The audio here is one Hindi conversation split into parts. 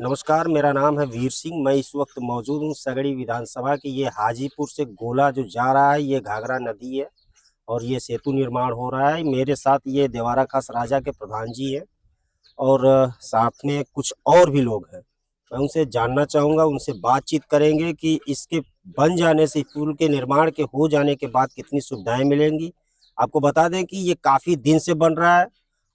नमस्कार, मेरा नाम है वीर सिंह। मैं इस वक्त मौजूद हूँ सगड़ी विधानसभा की। ये हाजीपुर से गोला जो जा रहा है, ये घाघरा नदी है और ये सेतु निर्माण हो रहा है। मेरे साथ ये देवारा खास राजा के प्रधान जी हैं और साथ में कुछ और भी लोग हैं। मैं उनसे जानना चाहूँगा, उनसे बातचीत करेंगे कि इसके बन जाने से, पुल के निर्माण के हो जाने के बाद कितनी सुविधाएं मिलेंगी। आपको बता दें कि ये काफ़ी दिन से बन रहा है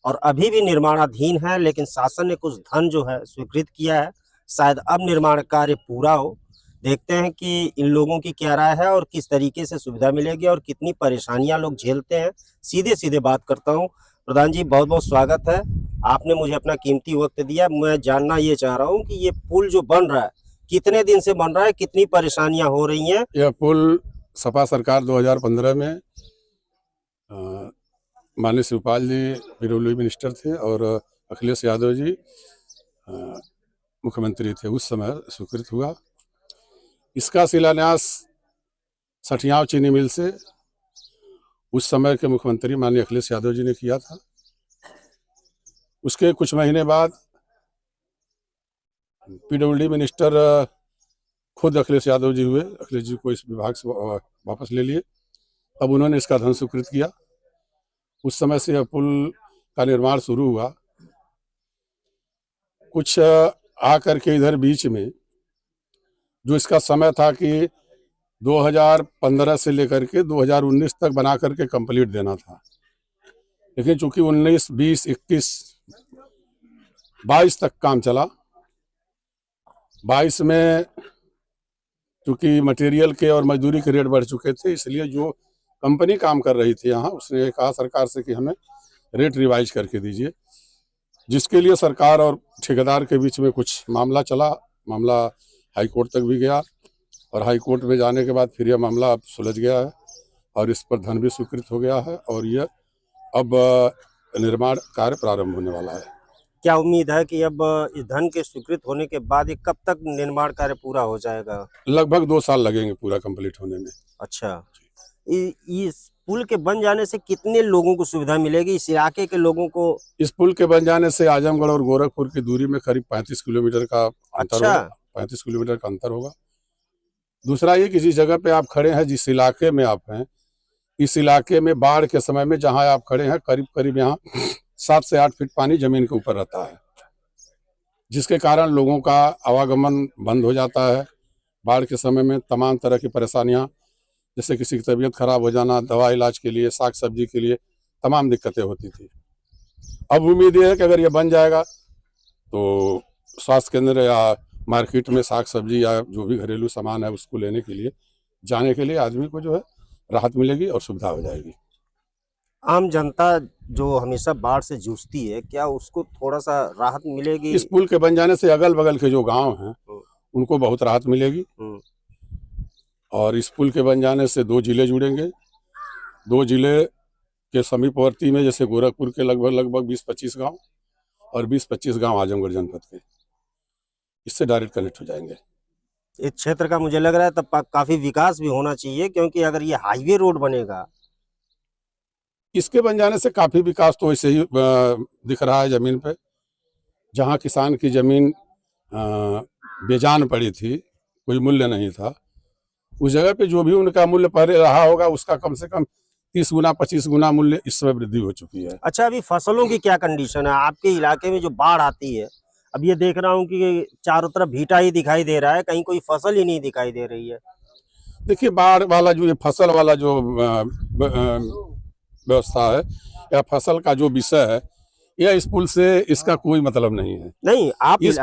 और अभी भी निर्माणाधीन है, लेकिन शासन ने कुछ धन जो है स्वीकृत किया है। शायद अब निर्माण कार्य पूरा हो। देखते हैं कि इन लोगों की क्या राय है और किस तरीके से सुविधा मिलेगी और कितनी परेशानियां लोग झेलते हैं। सीधे सीधे बात करता हूं। प्रधान जी, बहुत बहुत स्वागत है। आपने मुझे अपना कीमती वक्त दिया। मैं जानना ये चाह रहा हूं कि ये पुल जो बन रहा है, कितने दिन से बन रहा है, कितनी परेशानियां हो रही हैं। यह पुल सपा सरकार 2015 में माननीय शिवपाल जी पेट्रोलियम मिनिस्टर थे और अखिलेश यादव जी मुख्यमंत्री थे, उस समय स्वीकृत हुआ। इसका शिलान्यास सठियाव चीनी मिल से उस समय के मुख्यमंत्री माननीय अखिलेश यादव जी ने किया था। उसके कुछ महीने बाद पीडब्ल्यूडी मिनिस्टर खुद अखिलेश यादव जी हुए। अखिलेश जी को इस विभाग से वापस ले लिए। अब उन्होंने इसका धन स्वीकृत किया। उस समय से यह पुल का निर्माण शुरू हुआ। कुछ आकर के इधर बीच में जो इसका समय था कि 2015 से लेकर के 2019 तक बना करके कंप्लीट देना था, लेकिन चूंकि 19, 20, 21, 22 तक काम चला। 22 में चूंकि मटेरियल के और मजदूरी के रेट बढ़ चुके थे, इसलिए जो कंपनी काम कर रही थी यहाँ, उसने कहा सरकार से कि हमें रेट रिवाइज करके दीजिए, जिसके लिए सरकार और ठेकेदार के बीच में कुछ मामला चला। मामला हाई कोर्ट तक भी गया और हाई कोर्ट में जाने के बाद फिर यह मामला अब सुलझ गया है और इस पर धन भी स्वीकृत हो गया है और यह अब निर्माण कार्य प्रारंभ होने वाला है। क्या उम्मीद है कि अब इस धन के स्वीकृत होने के बाद ये कब तक निर्माण कार्य पूरा हो जाएगा? लगभग 2 साल लगेंगे पूरा कंप्लीट होने में। अच्छा, इस पुल के बन जाने से कितने लोगों को सुविधा मिलेगी, इस इलाके के लोगों को? इस पुल के बन जाने से आजमगढ़ और गोरखपुर की दूरी में करीब 35 किलोमीटर का अंतर अच्छा। होगा। 35 किलोमीटर का अंतर होगा। दूसरा ये कि जिस जगह पे आप खड़े हैं, जिस इलाके में आप हैं, इस इलाके में बाढ़ के समय में जहां आप खड़े हैं, करीब करीब यहाँ 7 से 8 फीट पानी जमीन के ऊपर रहता है, जिसके कारण लोगों का आवागमन बंद हो जाता है। बाढ़ के समय में तमाम तरह की परेशानियां, जैसे किसी की तबीयत खराब हो जाना, दवा इलाज के लिए, साग सब्जी के लिए तमाम दिक्कतें होती थी। अब उम्मीद ये है कि अगर ये बन जाएगा तो स्वास्थ्य केंद्र या मार्केट में साग सब्जी या जो भी घरेलू सामान है उसको लेने के लिए, जाने के लिए आदमी को जो है राहत मिलेगी और सुविधा हो जाएगी। आम जनता जो हमेशा बाढ़ से जूझती है, क्या उसको थोड़ा सा राहत मिलेगी? इस पुल के बन जाने से अगल बगल के जो गांव हैं उनको बहुत राहत मिलेगी और इस पुल के बन जाने से 2 जिले जुड़ेंगे। 2 जिले के समीपवर्ती में, जैसे गोरखपुर के लगभग 20-25 गांव और 20-25 गांव आजमगढ़ जनपद के, इससे डायरेक्ट कनेक्ट हो जाएंगे। इस क्षेत्र का मुझे लग रहा है तब काफी विकास भी होना चाहिए, क्योंकि अगर ये हाईवे रोड बनेगा। इसके बन जाने से काफी विकास तो वैसे ही दिख रहा है। जमीन पे जहां किसान की जमीन बेजान पड़ी थी, कोई मूल्य नहीं था, उस जगह पे जो भी उनका मूल्य पहले रहा होगा उसका कम से कम 30 गुना 25 गुना मूल्य इस समय वृद्धि हो चुकी है। अच्छा, अभी फसलों की क्या कंडीशन है आपके इलाके में जो बाढ़ आती है? अब ये देख रहा हूँ कि चारों तरफ भीटा ही दिखाई दे रहा है, कहीं कोई फसल ही नहीं दिखाई दे रही है। देखिए, बाढ़ वाला जो ये फसल वाला जो व्यवस्था है या फसल का जो विषय है, यह इस पुल से इसका कोई मतलब नहीं है। नहीं, आप इस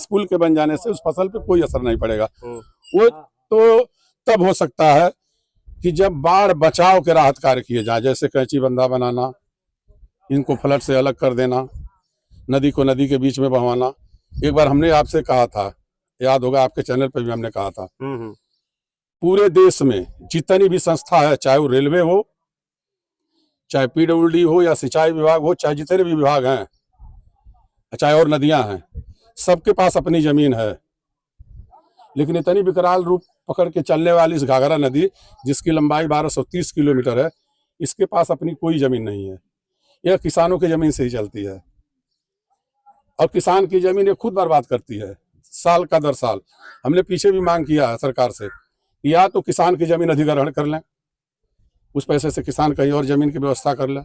पुल के बन जाने से उस फसल पे कोई असर नहीं पड़ेगा। वो तो तब हो सकता है कि जब बाढ़ बचाव के राहत कार्य किए जाए, जैसे कैंची बंधा बनाना, इनको फ्लड से अलग कर देना, नदी को नदी के बीच में बहवाना। एक बार हमने आपसे कहा था, याद होगा, आपके चैनल पर भी हमने कहा था, पूरे देश में जितनी भी संस्था है, चाहे वो रेलवे हो, चाहे पीडब्ल्यूडी हो या सिंचाई विभाग हो, चाहे जितने भी विभाग हैं, चाहे और नदियां हैं, सबके पास अपनी जमीन है, लेकिन इतनी विकराल रूप पकड़ के चलने वाली इस घाघरा नदी, जिसकी लंबाई 1230 किलोमीटर है, इसके पास अपनी कोई जमीन नहीं है। यह किसानों की जमीन से ही चलती है। और किसान की जमीन ये खुद बर्बाद करती है साल का दर साल। हमने पीछे भी मांग किया है सरकार से, या तो किसान की जमीन अधिग्रहण कर लें, उस पैसे से किसान कहीं और जमीन की व्यवस्था कर लें,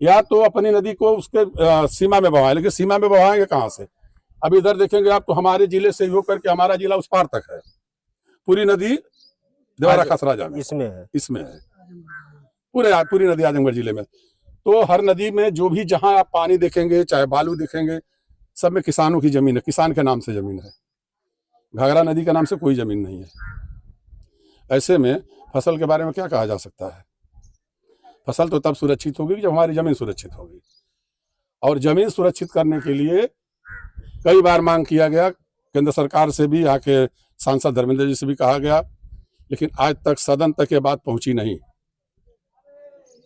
या तो अपनी नदी को उसके सीमा में बहाएं। लेकिन सीमा में बहाएंगे कहाँ से? अब इधर देखेंगे आप तो हमारे जिले से हो करके हमारा जिला उस पार तक है, पूरी नदी देवारा खास राजा में इसमें है पूरी नदी आजमगढ़ जिले में। तो हर नदी में जो भी जहां आप पानी देखेंगे, चाहे बालू देखेंगे, सब में किसानों की जमीन है, किसान के नाम से जमीन है। घाघरा नदी के नाम से कोई जमीन नहीं है। ऐसे में फसल के बारे में क्या कहा जा सकता है? फसल तो तब सुरक्षित होगी जब हमारी जमीन सुरक्षित होगी। और जमीन सुरक्षित करने के लिए कई बार मांग किया गया, केंद्र सरकार से भी, यहाँ के सांसद धर्मेंद्र जी से भी कहा गया, लेकिन आज तक सदन तक ये बात पहुंची नहीं।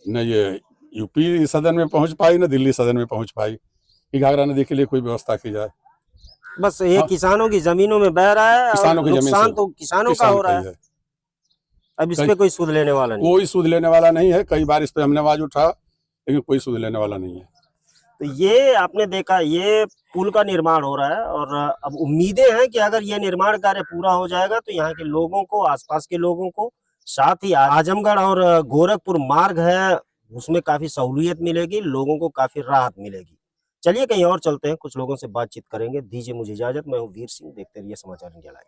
न ये यूपी सदन में पहुंच पाई, न दिल्ली सदन में पहुंच पाई कि घाघरा नदी के लिए कोई व्यवस्था की जाए। बस ये किसानों की जमीनों में बह रहा है, किसानों की जमीन नुकसान तो किसानों का हो रहा है। अब इस पे कोई सूद लेने वाला नहीं, कोई सूद लेने वाला नहीं है। कई बार इस पे हमने आवाज उठा, लेकिन कोई सूद लेने वाला नहीं है। तो ये आपने देखा, ये पुल का निर्माण हो रहा है और अब उम्मीदें हैं कि अगर ये निर्माण कार्य पूरा हो जाएगा तो यहाँ के लोगों को, आसपास के लोगों को, साथ ही आजमगढ़ और गोरखपुर मार्ग है उसमें काफी सहूलियत मिलेगी, लोगों को काफी राहत मिलेगी। चलिए कहीं और चलते हैं, कुछ लोगों से बातचीत करेंगे। दीजिए मुझे इजाजत, मैं हूँ वीर सिंह, देखते रहिए समाचार इंडिया लाइव।